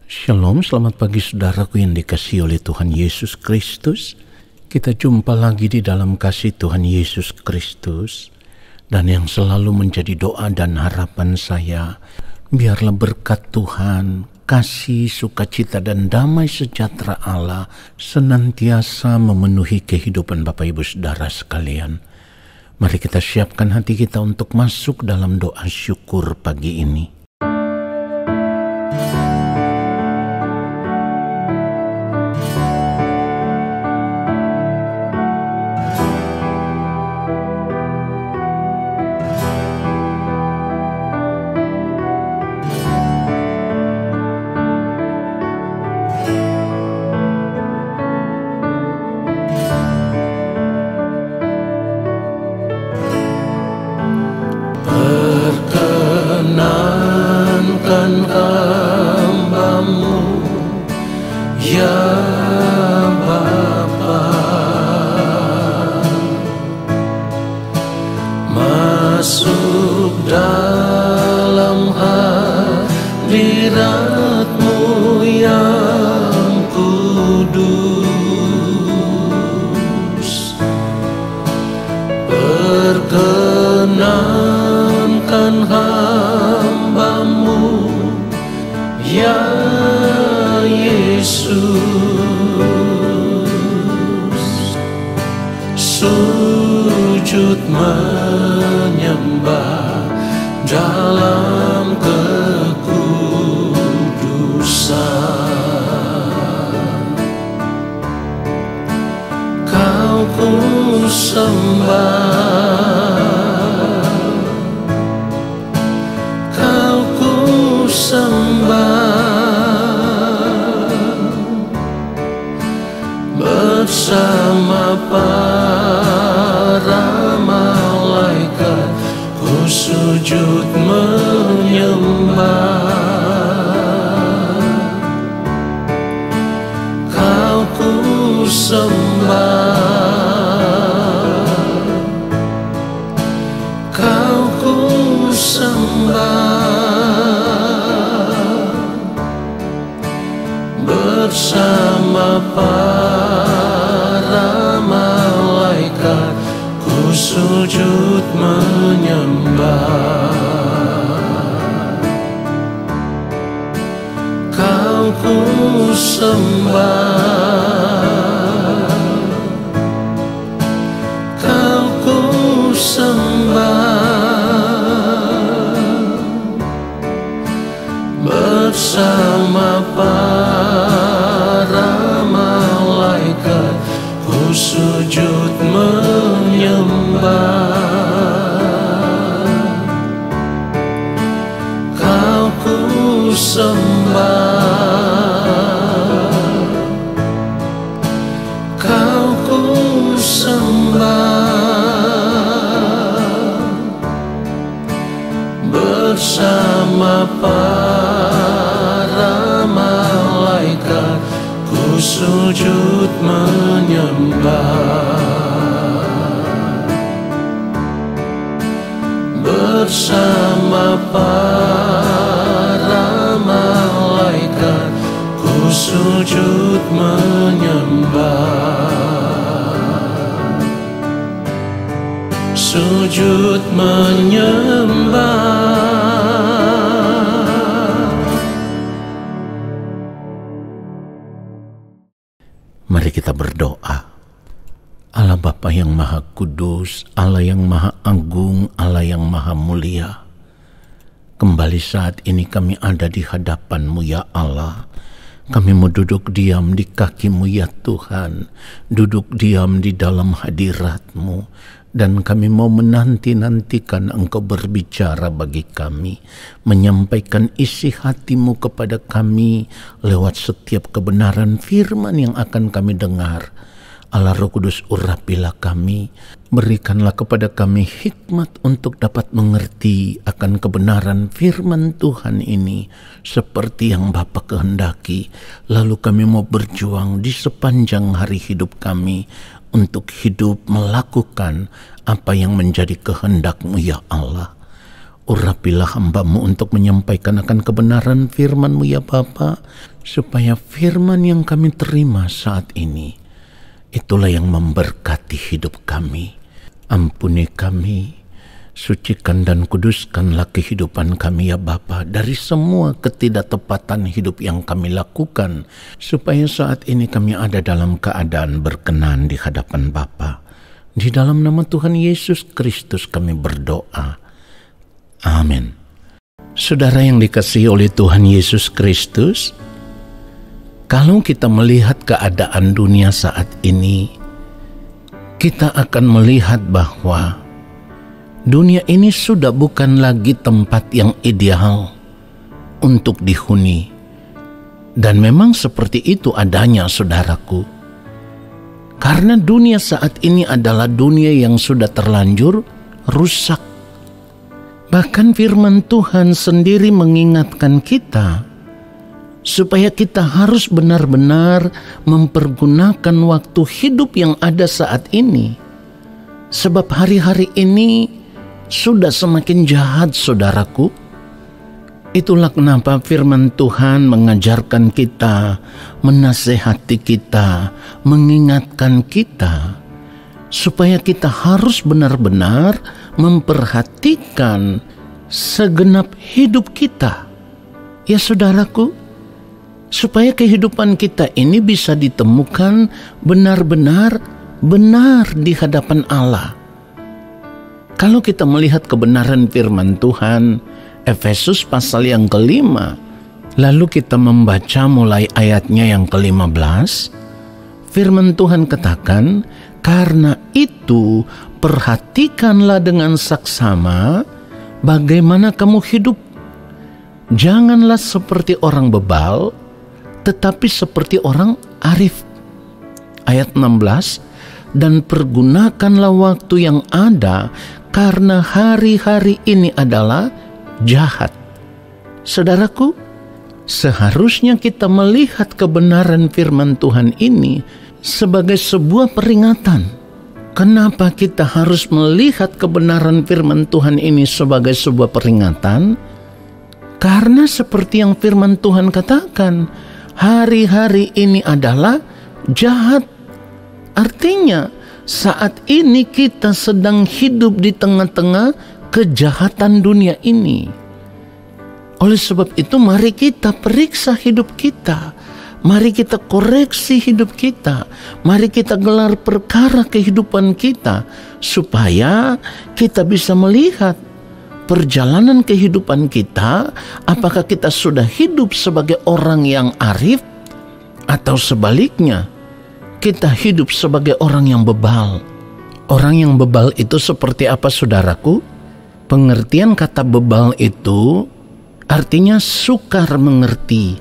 Shalom, selamat pagi saudaraku yang dikasihi oleh Tuhan Yesus Kristus. Kita jumpa lagi di dalam kasih Tuhan Yesus Kristus. Dan yang selalu menjadi doa dan harapan saya, biarlah berkat Tuhan, kasih, sukacita dan damai sejahtera Allah senantiasa memenuhi kehidupan Bapak Ibu Saudara sekalian. Mari kita siapkan hati kita untuk masuk dalam doa syukur pagi ini. Perkenankan hamba-Mu, ya Bapa, masuk dalam hadirat-Mu yang kudus. Perkenankan hamba-Mu, ya Yesus, sujud menyembah dalam kekudusan. Kau ku sembah, Kau ku sembah, bersama para malaikat ku sujud menyembah. Kau ku sembah, Kau ku sembah, bersama para malaikat ku sujud menyembah. Kau ku sembah, Kau ku sembah, bersama para malaikat ku sujud menyembah. Kau ku sembah, Kau ku sembah, bersama para malaikat ku sujud menyembah. Bersama para malaikat ku sujud menyembah. Sujud menyembah. Mari kita berdoa. Allah Bapa yang Maha Kudus, Allah yang Maha Agung, Allah yang Maha Mulia, kembali saat ini kami ada di hadapan-Mu ya Allah. Kami mau duduk diam di kaki-Mu ya Tuhan, duduk diam di dalam hadirat-Mu, dan kami mau menanti-nantikan Engkau berbicara bagi kami, menyampaikan isi hati-Mu kepada kami lewat setiap kebenaran firman yang akan kami dengar. Allah Roh Kudus, urapilah kami, berikanlah kepada kami hikmat untuk dapat mengerti akan kebenaran firman Tuhan ini seperti yang Bapa kehendaki. Lalu kami mau berjuang di sepanjang hari hidup kami untuk hidup melakukan apa yang menjadi kehendak-Mu ya Allah. Urapilah hamba-Mu untuk menyampaikan akan kebenaran firman-Mu ya Bapa, supaya firman yang kami terima saat ini, itulah yang memberkati hidup kami. Ampuni kami, sucikan dan kuduskanlah kehidupan kami ya Bapa, dari semua ketidaktepatan hidup yang kami lakukan, supaya saat ini kami ada dalam keadaan berkenan di hadapan Bapa. Di dalam nama Tuhan Yesus Kristus kami berdoa. Amin. Saudara yang dikasihi oleh Tuhan Yesus Kristus, kalau kita melihat keadaan dunia saat ini, kita akan melihat bahwa dunia ini sudah bukan lagi tempat yang ideal untuk dihuni. Dan memang seperti itu adanya, saudaraku. Karena dunia saat ini adalah dunia yang sudah terlanjur rusak. Bahkan firman Tuhan sendiri mengingatkan kita supaya kita harus benar-benar mempergunakan waktu hidup yang ada saat ini. Sebab hari-hari ini sudah semakin jahat, saudaraku. Itulah kenapa firman Tuhan mengajarkan kita, menasehati kita, mengingatkan kita, supaya kita harus benar-benar memperhatikan segenap hidup kita. Ya saudaraku, supaya kehidupan kita ini bisa ditemukan benar-benar benar di hadapan Allah. Kalau kita melihat kebenaran firman Tuhan, Efesus pasal yang ke-5, lalu kita membaca mulai ayatnya yang ke-15, firman Tuhan katakan, karena itu perhatikanlah dengan saksama bagaimana kamu hidup. Janganlah seperti orang bebal, tetapi seperti orang arif. Ayat 16, dan pergunakanlah waktu yang ada, karena hari-hari ini adalah jahat. Saudaraku, seharusnya kita melihat kebenaran firman Tuhan ini sebagai sebuah peringatan. Kenapa kita harus melihat kebenaran firman Tuhan ini sebagai sebuah peringatan? Karena seperti yang firman Tuhan katakan, hari-hari ini adalah jahat. Artinya, saat ini kita sedang hidup di tengah-tengah kejahatan dunia ini. Oleh sebab itu, mari kita periksa hidup kita. Mari kita koreksi hidup kita. Mari kita gelar perkara kehidupan kita, supaya kita bisa melihat perjalanan kehidupan kita, apakah kita sudah hidup sebagai orang yang arif, atau sebaliknya, kita hidup sebagai orang yang bebal. Orang yang bebal itu seperti apa, saudaraku? Pengertian kata bebal itu artinya sukar mengerti,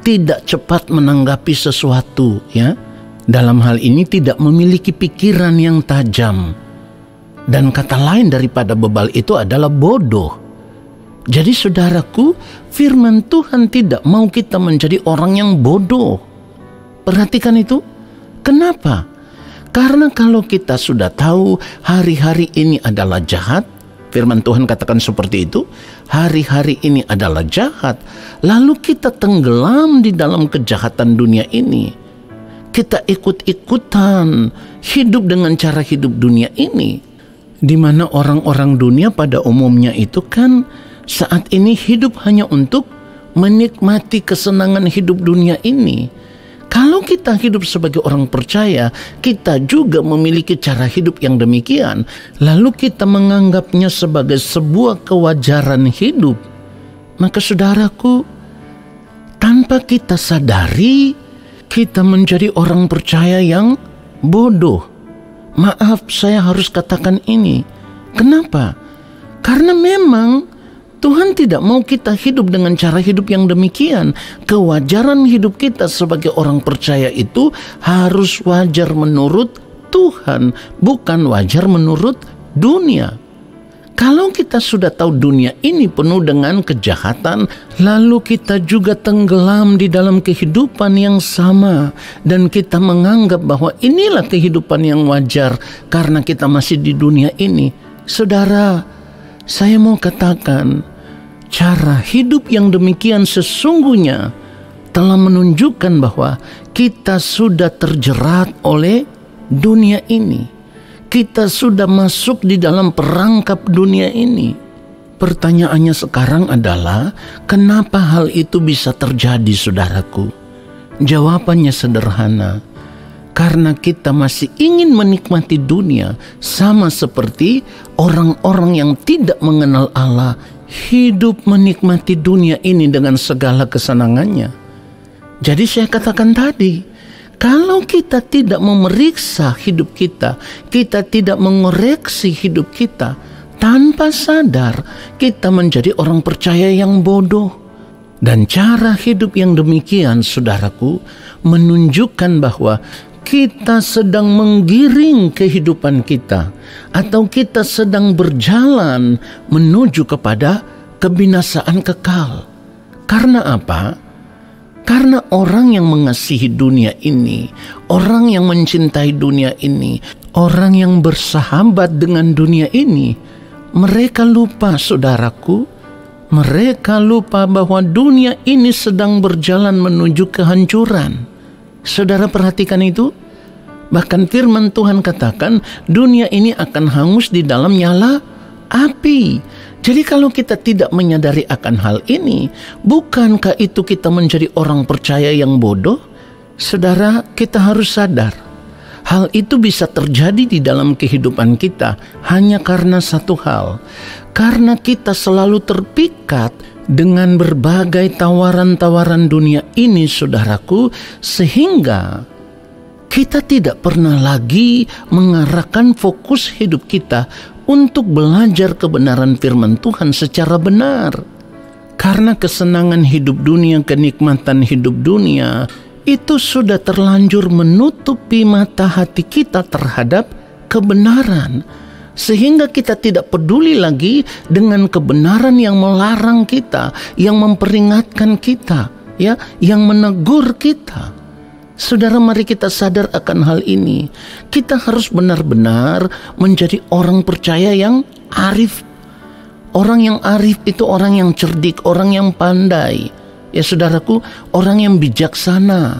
tidak cepat menanggapi sesuatu, ya. Dalam hal ini tidak memiliki pikiran yang tajam. Dan kata lain daripada bebal itu adalah bodoh. Jadi saudaraku, firman Tuhan tidak mau kita menjadi orang yang bodoh. Perhatikan itu. Kenapa? Karena kalau kita sudah tahu hari-hari ini adalah jahat, firman Tuhan katakan seperti itu, hari-hari ini adalah jahat, lalu kita tenggelam di dalam kejahatan dunia ini. Kita ikut-ikutan hidup dengan cara hidup dunia ini, di mana orang-orang dunia pada umumnya itu kan saat ini hidup hanya untuk menikmati kesenangan hidup dunia ini. Kalau kita hidup sebagai orang percaya, kita juga memiliki cara hidup yang demikian. Lalu kita menganggapnya sebagai sebuah kewajaran hidup. Maka saudaraku, tanpa kita sadari, kita menjadi orang percaya yang bodoh. Maaf, saya harus katakan ini. Kenapa? Karena memang Tuhan tidak mau kita hidup dengan cara hidup yang demikian. Kewajaran hidup kita sebagai orang percaya itu harus wajar menurut Tuhan, bukan wajar menurut dunia. Kalau kita sudah tahu dunia ini penuh dengan kejahatan, lalu kita juga tenggelam di dalam kehidupan yang sama, dan kita menganggap bahwa inilah kehidupan yang wajar karena kita masih di dunia ini. Saudara, Saya mau katakan, cara hidup yang demikian sesungguhnya telah menunjukkan bahwa kita sudah terjerat oleh dunia ini. Kita sudah masuk di dalam perangkap dunia ini. Pertanyaannya sekarang adalah, kenapa hal itu bisa terjadi, saudaraku? Jawabannya sederhana. Karena kita masih ingin menikmati dunia, sama seperti orang-orang yang tidak mengenal Allah, hidup menikmati dunia ini dengan segala kesenangannya. Jadi saya katakan tadi, kalau kita tidak memeriksa hidup kita, kita tidak mengoreksi hidup kita, tanpa sadar kita menjadi orang percaya yang bodoh. Dan cara hidup yang demikian, saudaraku, menunjukkan bahwa kita sedang menggiring kehidupan kita, atau kita sedang berjalan menuju kepada kebinasaan kekal. Karena apa? Karena orang yang mengasihi dunia ini, orang yang mencintai dunia ini, orang yang bersahabat dengan dunia ini, mereka lupa, saudaraku, mereka lupa bahwa dunia ini sedang berjalan menuju kehancuran. Saudara perhatikan itu. Bahkan firman Tuhan katakan dunia ini akan hangus di dalam nyala api. Jadi kalau kita tidak menyadari akan hal ini, bukankah itu kita menjadi orang percaya yang bodoh? Saudara, kita harus sadar. Hal itu bisa terjadi di dalam kehidupan kita hanya karena satu hal. Karena kita selalu terpikat dengan berbagai tawaran-tawaran dunia ini, saudaraku, sehingga kita tidak pernah lagi mengarahkan fokus hidup kita untuk belajar kebenaran firman Tuhan secara benar. Karena kesenangan hidup dunia, kenikmatan hidup dunia, itu sudah terlanjur menutupi mata hati kita terhadap kebenaran. Sehingga kita tidak peduli lagi dengan kebenaran yang melarang kita, yang memperingatkan kita, ya, yang menegur kita. Saudara, mari kita sadar akan hal ini. Kita harus benar-benar menjadi orang percaya yang arif. Orang yang arif itu orang yang cerdik, orang yang pandai. Ya saudaraku, orang yang bijaksana.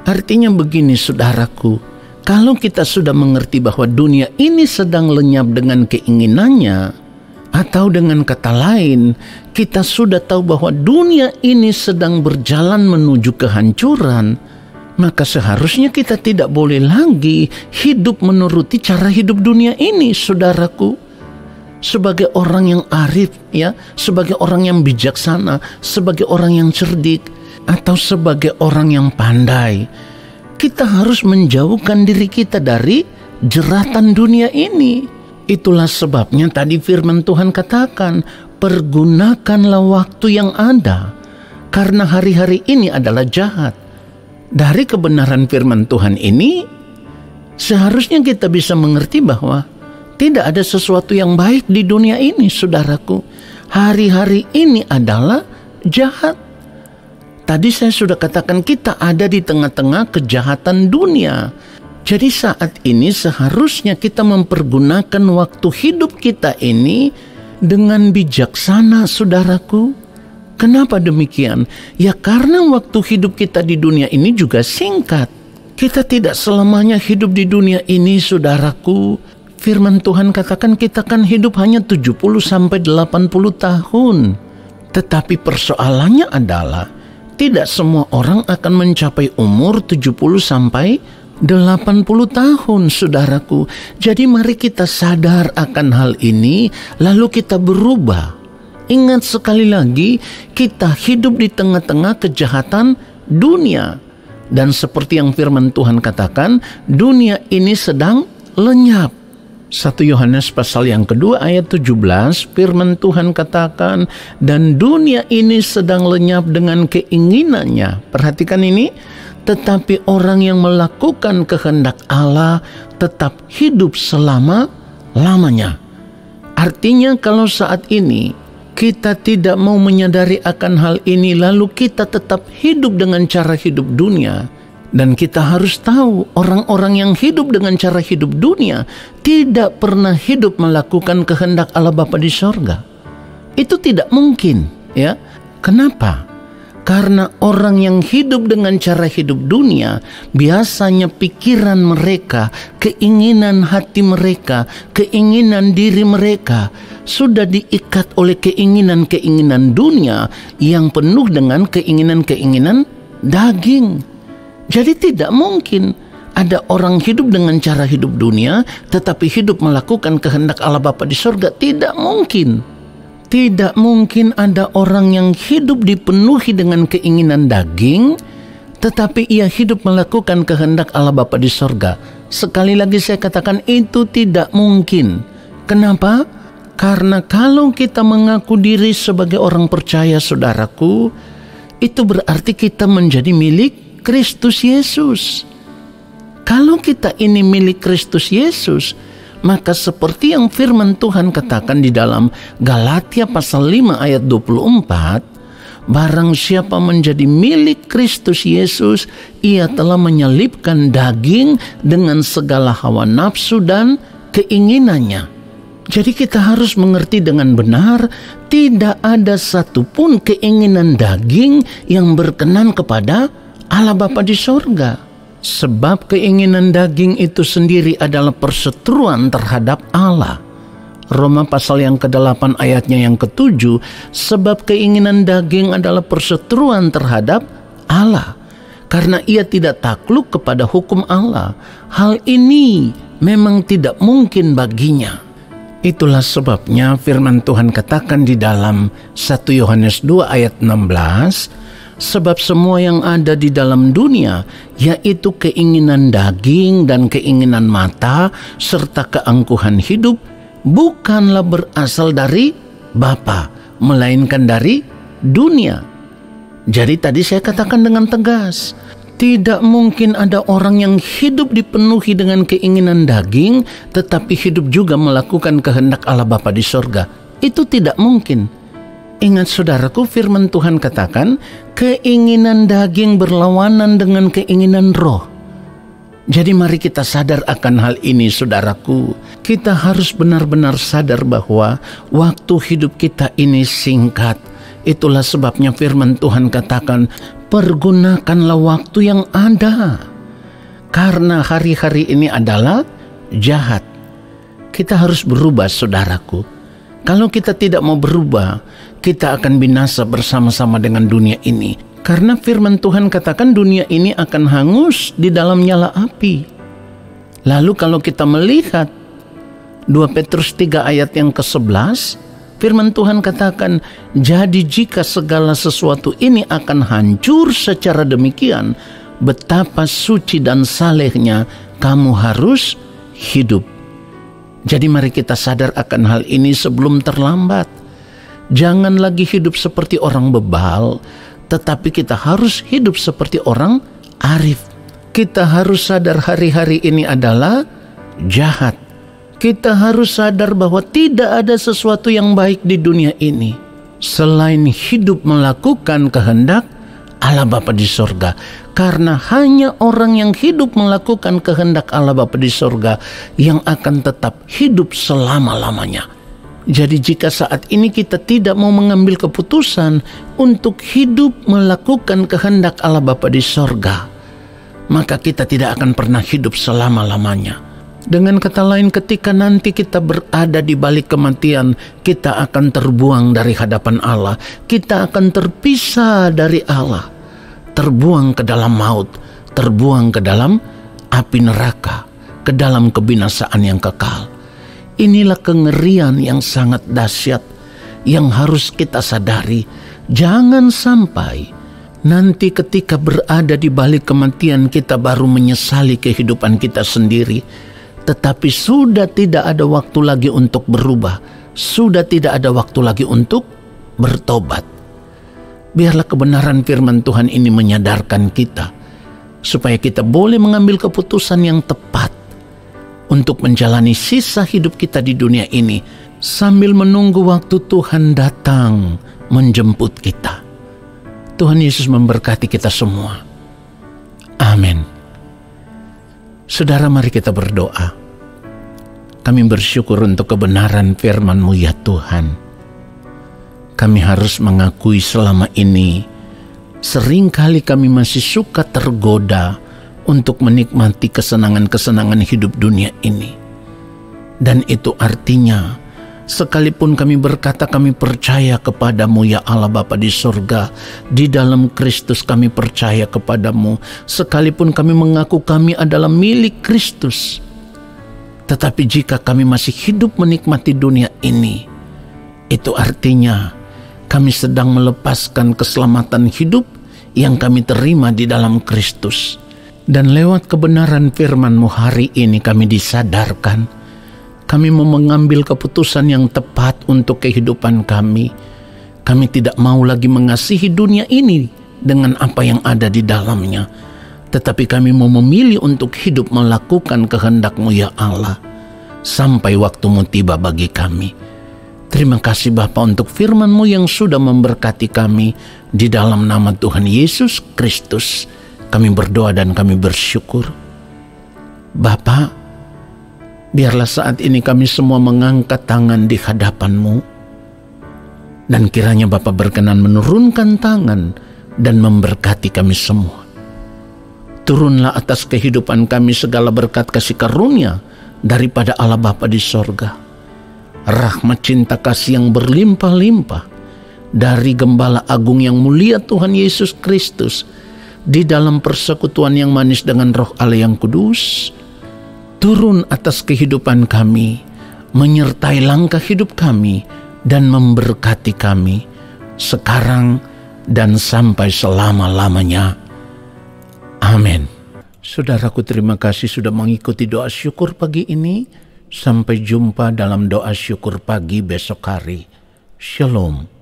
Artinya begini, saudaraku. Kalau kita sudah mengerti bahwa dunia ini sedang lenyap dengan keinginannya, atau dengan kata lain, kita sudah tahu bahwa dunia ini sedang berjalan menuju kehancuran, maka seharusnya kita tidak boleh lagi hidup menuruti cara hidup dunia ini, saudaraku. Sebagai orang yang arif, ya, sebagai orang yang bijaksana, sebagai orang yang cerdik, atau sebagai orang yang pandai, kita harus menjauhkan diri kita dari jeratan dunia ini. Itulah sebabnya tadi firman Tuhan katakan, pergunakanlah waktu yang ada, karena hari-hari ini adalah jahat. Dari kebenaran firman Tuhan ini, seharusnya kita bisa mengerti bahwa tidak ada sesuatu yang baik di dunia ini, saudaraku. Hari-hari ini adalah jahat. Tadi saya sudah katakan kita ada di tengah-tengah kejahatan dunia. Jadi saat ini seharusnya kita mempergunakan waktu hidup kita ini dengan bijaksana, saudaraku. Kenapa demikian? Ya karena waktu hidup kita di dunia ini juga singkat. Kita tidak selamanya hidup di dunia ini, saudaraku. Firman Tuhan katakan kita kan hidup hanya 70-80 tahun. Tetapi persoalannya adalah tidak semua orang akan mencapai umur 70-80 tahun, saudaraku. Jadi mari kita sadar akan hal ini, lalu kita berubah. Ingat sekali lagi, kita hidup di tengah-tengah kejahatan dunia. Dan seperti yang firman Tuhan katakan, dunia ini sedang lenyap. 1 Yohanes pasal yang kedua ayat 17, firman Tuhan katakan, dan dunia ini sedang lenyap dengan keinginannya. Perhatikan ini, tetapi orang yang melakukan kehendak Allah tetap hidup selama-lamanya. Artinya kalau saat ini kita tidak mau menyadari akan hal ini, lalu kita tetap hidup dengan cara hidup dunia, Dan kita harus tahu, orang-orang yang hidup dengan cara hidup dunia tidak pernah hidup melakukan kehendak Allah Bapa di sorga. Itu tidak mungkin, ya. Kenapa? Karena orang yang hidup dengan cara hidup dunia, biasanya pikiran mereka, keinginan hati mereka, keinginan diri mereka sudah diikat oleh keinginan-keinginan dunia yang penuh dengan keinginan-keinginan daging. Jadi tidak mungkin ada orang hidup dengan cara hidup dunia tetapi hidup melakukan kehendak Allah Bapa di sorga. Tidak mungkin. Tidak mungkin ada orang yang hidup dipenuhi dengan keinginan daging tetapi ia hidup melakukan kehendak Allah Bapa di sorga. Sekali lagi saya katakan, itu tidak mungkin. Kenapa? Karena kalau kita mengaku diri sebagai orang percaya, saudaraku, itu berarti kita menjadi milik Kristus Yesus. Kalau kita ini milik Kristus Yesus, maka seperti yang firman Tuhan katakan di dalam Galatia pasal 5 ayat 24, barang siapa menjadi milik Kristus Yesus, ia telah menyelipkan daging dengan segala hawa nafsu dan keinginannya. Jadi kita harus mengerti dengan benar, tidak ada satupun keinginan daging yang berkenan kepada Allah Bapa di sorga. Sebab keinginan daging itu sendiri adalah perseteruan terhadap Allah. Roma pasal yang ke-8 ayatnya yang ke-7, sebab keinginan daging adalah perseteruan terhadap Allah, karena ia tidak takluk kepada hukum Allah. Hal ini memang tidak mungkin baginya. Itulah sebabnya firman Tuhan katakan di dalam 1 Yohanes 2 ayat 16, sebab semua yang ada di dalam dunia, yaitu keinginan daging dan keinginan mata, serta keangkuhan hidup, bukanlah berasal dari Bapa, melainkan dari dunia. Jadi tadi saya katakan dengan tegas, tidak mungkin ada orang yang hidup dipenuhi dengan keinginan daging, tetapi hidup juga melakukan kehendak Allah Bapa di sorga. Itu tidak mungkin. Ingat saudaraku, firman Tuhan katakan, keinginan daging berlawanan dengan keinginan roh. Jadi mari kita sadar akan hal ini, saudaraku. Kita harus benar-benar sadar bahwa waktu hidup kita ini singkat. Itulah sebabnya firman Tuhan katakan, pergunakanlah waktu yang ada. Karena hari-hari ini adalah jahat. Kita harus berubah, saudaraku. Kalau kita tidak mau berubah, kita akan binasa bersama-sama dengan dunia ini. Karena firman Tuhan katakan dunia ini akan hangus di dalam nyala api. Lalu kalau kita melihat 2 Petrus 3 ayat yang ke-11, firman Tuhan katakan, jadi jika segala sesuatu ini akan hancur secara demikian, betapa suci dan salehnya kamu harus hidup. Jadi mari kita sadar akan hal ini sebelum terlambat. Jangan lagi hidup seperti orang bebal, tetapi kita harus hidup seperti orang arif. Kita harus sadar hari-hari ini adalah jahat. Kita harus sadar bahwa tidak ada sesuatu yang baik di dunia ini selain hidup melakukan kehendak Allah Bapa di sorga. Karena hanya orang yang hidup melakukan kehendak Allah Bapa di sorga yang akan tetap hidup selama-lamanya. Jadi jika saat ini kita tidak mau mengambil keputusan untuk hidup melakukan kehendak Allah Bapa di sorga, maka kita tidak akan pernah hidup selama-lamanya. Dengan kata lain, ketika nanti kita berada di balik kematian, kita akan terbuang dari hadapan Allah. Kita akan terpisah dari Allah, terbuang ke dalam maut, terbuang ke dalam api neraka, ke dalam kebinasaan yang kekal. Inilah kengerian yang sangat dahsyat yang harus kita sadari. Jangan sampai nanti ketika berada di balik kematian kita baru menyesali kehidupan kita sendiri. Tetapi sudah tidak ada waktu lagi untuk berubah. Sudah tidak ada waktu lagi untuk bertobat. Biarlah kebenaran firman Tuhan ini menyadarkan kita, supaya kita boleh mengambil keputusan yang tepat untuk menjalani sisa hidup kita di dunia ini, sambil menunggu waktu Tuhan datang menjemput kita. Tuhan Yesus memberkati kita semua. Amin. Saudara, mari kita berdoa. Kami bersyukur untuk kebenaran firman-Mu ya Tuhan. Kami harus mengakui selama ini seringkali kami masih suka tergoda untuk menikmati kesenangan-kesenangan hidup dunia ini. Dan itu artinya sekalipun kami berkata kami percaya kepadamu ya Allah Bapa di surga, di dalam Kristus kami percaya kepadamu, sekalipun kami mengaku kami adalah milik Kristus, tetapi jika kami masih hidup menikmati dunia ini, itu artinya kami sedang melepaskan keselamatan hidup yang kami terima di dalam Kristus. Dan lewat kebenaran firman-Mu hari ini kami disadarkan, kami mau mengambil keputusan yang tepat untuk kehidupan kami. Kami tidak mau lagi mengasihi dunia ini dengan apa yang ada di dalamnya, tetapi kami mau memilih untuk hidup melakukan kehendak-Mu ya Allah, sampai waktu-Mu tiba bagi kami. Terima kasih Bapa untuk firman-Mu yang sudah memberkati kami. Di dalam nama Tuhan Yesus Kristus kami berdoa dan kami bersyukur. Bapa, biarlah saat ini kami semua mengangkat tangan di hadapan-Mu, dan kiranya Bapa berkenan menurunkan tangan dan memberkati kami semua. Turunlah atas kehidupan kami segala berkat kasih karunia daripada Allah Bapa di sorga. Rahmat cinta kasih yang berlimpah-limpah dari Gembala Agung yang mulia Tuhan Yesus Kristus, di dalam persekutuan yang manis dengan Roh Allah yang kudus, turun atas kehidupan kami, menyertai langkah hidup kami, dan memberkati kami sekarang dan sampai selama-lamanya. Amin. Saudaraku, terima kasih sudah mengikuti doa syukur pagi ini. Sampai jumpa dalam doa syukur pagi besok hari. Shalom.